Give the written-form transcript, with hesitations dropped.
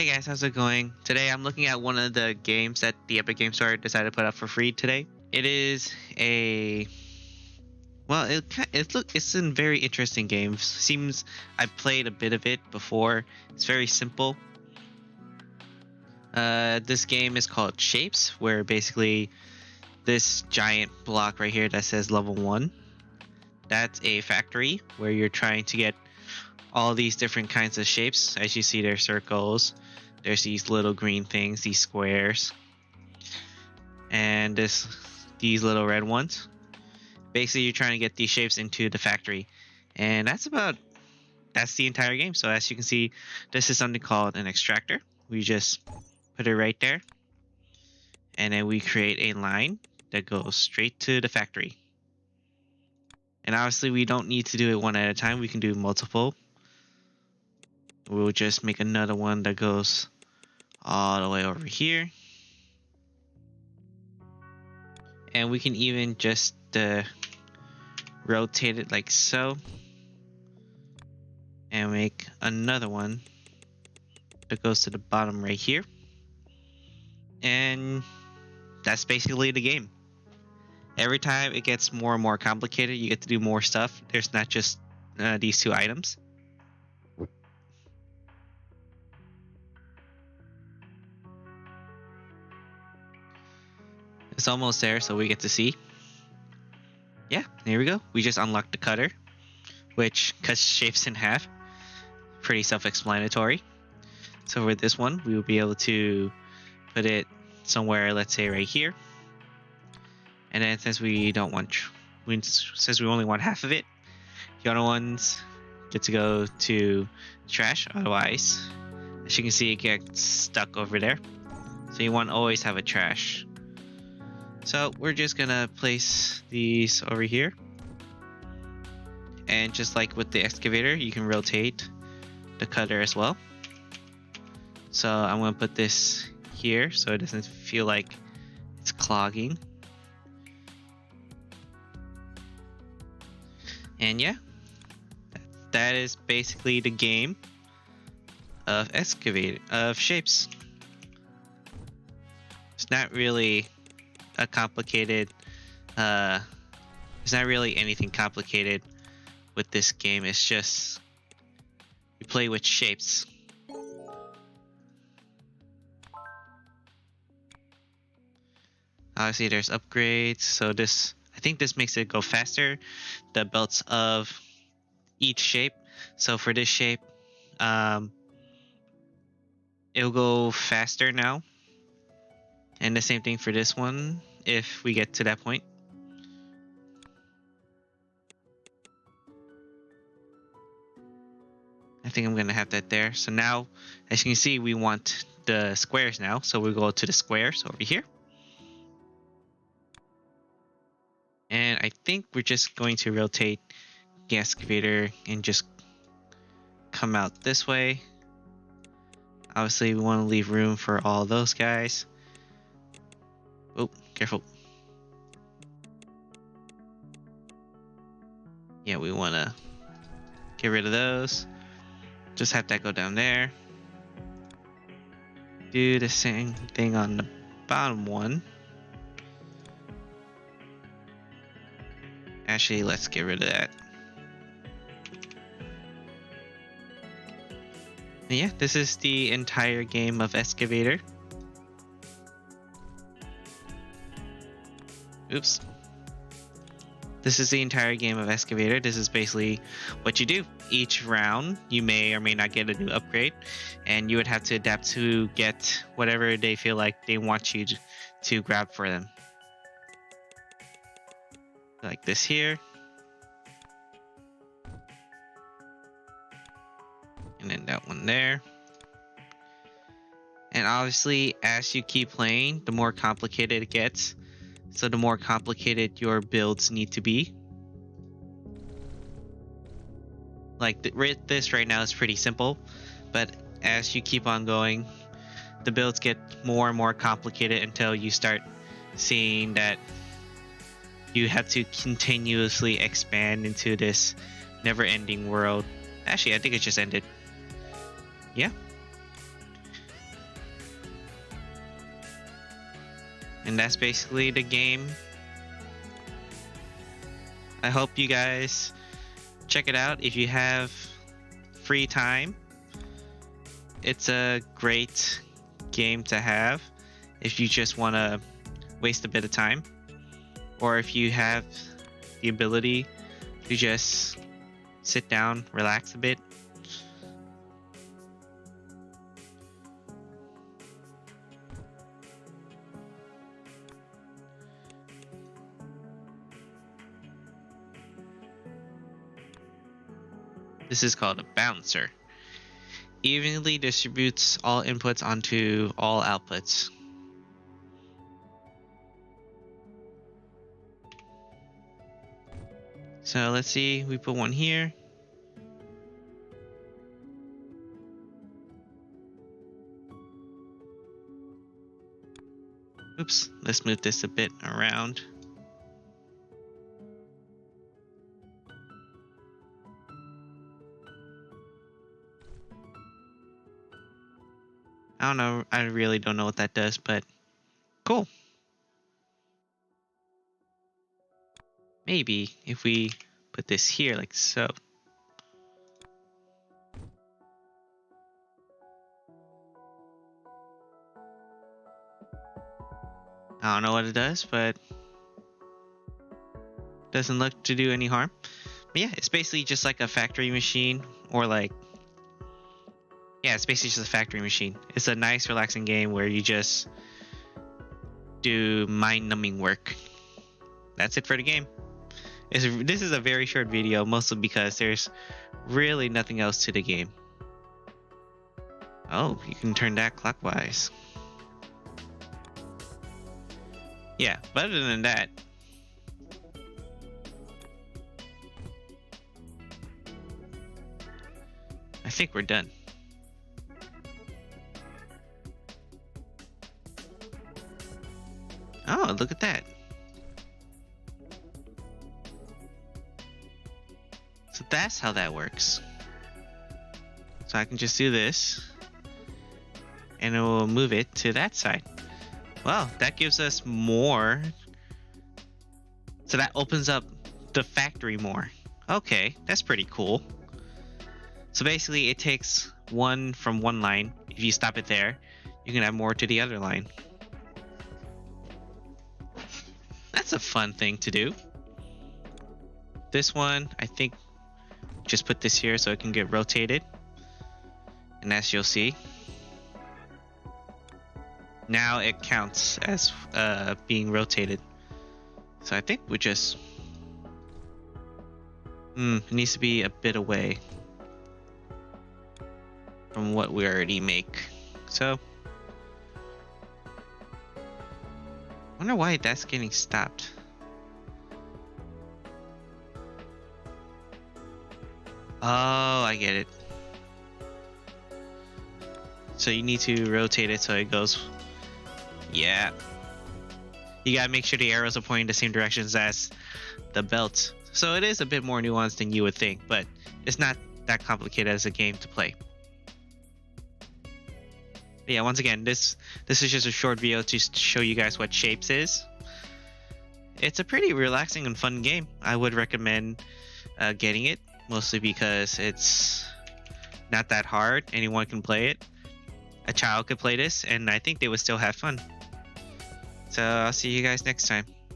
Hey guys, how's it going? Today I'm looking at one of the games that the Epic Game Store decided to put up for free today. It is a it's a very interesting game. Seems I've played a bit of it before. It's very simple. This game is called Shapes, where basically this giant block right here that says level 1, that's a factory where you're trying to get all these different kinds of shapes. As you see, there's circles, there's these little green things, these squares, and these little red ones. Basically, you're trying to get these shapes into the factory, and that's the entire game. So as you can see, this is something called an extractor. We just put it right there, and then we create a line that goes straight to the factory. And obviously we don't need to do it one at a time, we can do multiple. We'll just make another one that goes all the way over here, and we can even just rotate it like so, and make another one that goes to the bottom right here. And that's basically the game. Every time it gets more and more complicated, you get to do more stuff. There's not just these two items. It's almost there, so we get to see. Yeah, there we go. We just unlocked the cutter, which cuts shapes in half. Pretty self-explanatory. So for this one, we will be able to put it somewhere, let's say right here. And then since we only want half of it, the other ones get to go to trash. Otherwise, as you can see, it gets stuck over there. So you want to always have a trash. So we're just gonna place these over here, and just like with the excavator, you can rotate the cutter as well. So I'm gonna put this here so it doesn't feel like it's clogging. And yeah, that is basically the game of Shapes. It's not really a complicated there's not really anything complicated with this game. It's just you play with shapes. Obviously there's upgrades, so I think this makes it go faster, the belts of each shape. So for this shape, it'll go faster now, and the same thing for this one if we get to that point. I think I'm gonna have that there. So now, as you can see, we want the squares now, so we'll go to the squares over here. And I think we're just going to rotate the excavator and just come out this way. Obviously we want to leave room for all those guys. Oh, careful. Yeah, we want to get rid of those. Just have that go down there. Do the same thing on the bottom one. Actually, let's get rid of that. And yeah, this is the entire game of Excavator. Oops. This is the entire game of Excavator. This is basically what you do. Each round, you may or may not get a new upgrade, and you would have to adapt to get whatever they feel like they want you to grab for them. Like this here. And then that one there. And obviously, as you keep playing, the more complicated it gets. So the more complicated your builds need to be. Like this right now is pretty simple, but as you keep on going, the builds get more and more complicated until you start seeing that you have to continuously expand into this never-ending world. Actually, I think it just ended. Yeah. And that's basically the game. I hope you guys check it out if you have free time. It's a great game to have if you just want to waste a bit of time, or if you have the ability to just sit down, relax a bit. This is called a bouncer. Evenly distributes all inputs onto all outputs. So let's see, we put one here. Oops, let's move this a bit around. I don't know, I really don't know what that does, but cool. Maybe if we put this here like so. I don't know what it does, but doesn't look to do any harm. But yeah, it's basically just like a factory machine, or like, yeah, it's basically just a factory machine. It's a nice, relaxing game where you just do mind-numbing work. That's it for the game. This is a very short video, mostly because there's really nothing else to the game. Oh, you can turn that clockwise. Yeah, but other than that, I think we're done. Oh, look at that. So that's how that works. So I can just do this, and it will move it to that side. Well, that gives us more. So that opens up the factory more. Okay, that's pretty cool. So basically it takes one from one line. If you stop it there, you can add more to the other line. That's a fun thing to do. This one, I think, just put this here so it can get rotated. And as you'll see, now it counts as being rotated. So I think we just... it needs to be a bit away from what we already make. So... I wonder why that's getting stopped. Oh, I get it. So you need to rotate it so it goes... Yeah. You gotta make sure the arrows are pointing the same directions as the belt. So it is a bit more nuanced than you would think, but it's not that complicated as a game to play. But yeah, once again, this is just a short video to show you guys what Shapez is. It's a pretty relaxing and fun game. I would recommend getting it, mostly because it's not that hard. Anyone can play it. A child could play this, and I think they would still have fun. So I'll see you guys next time.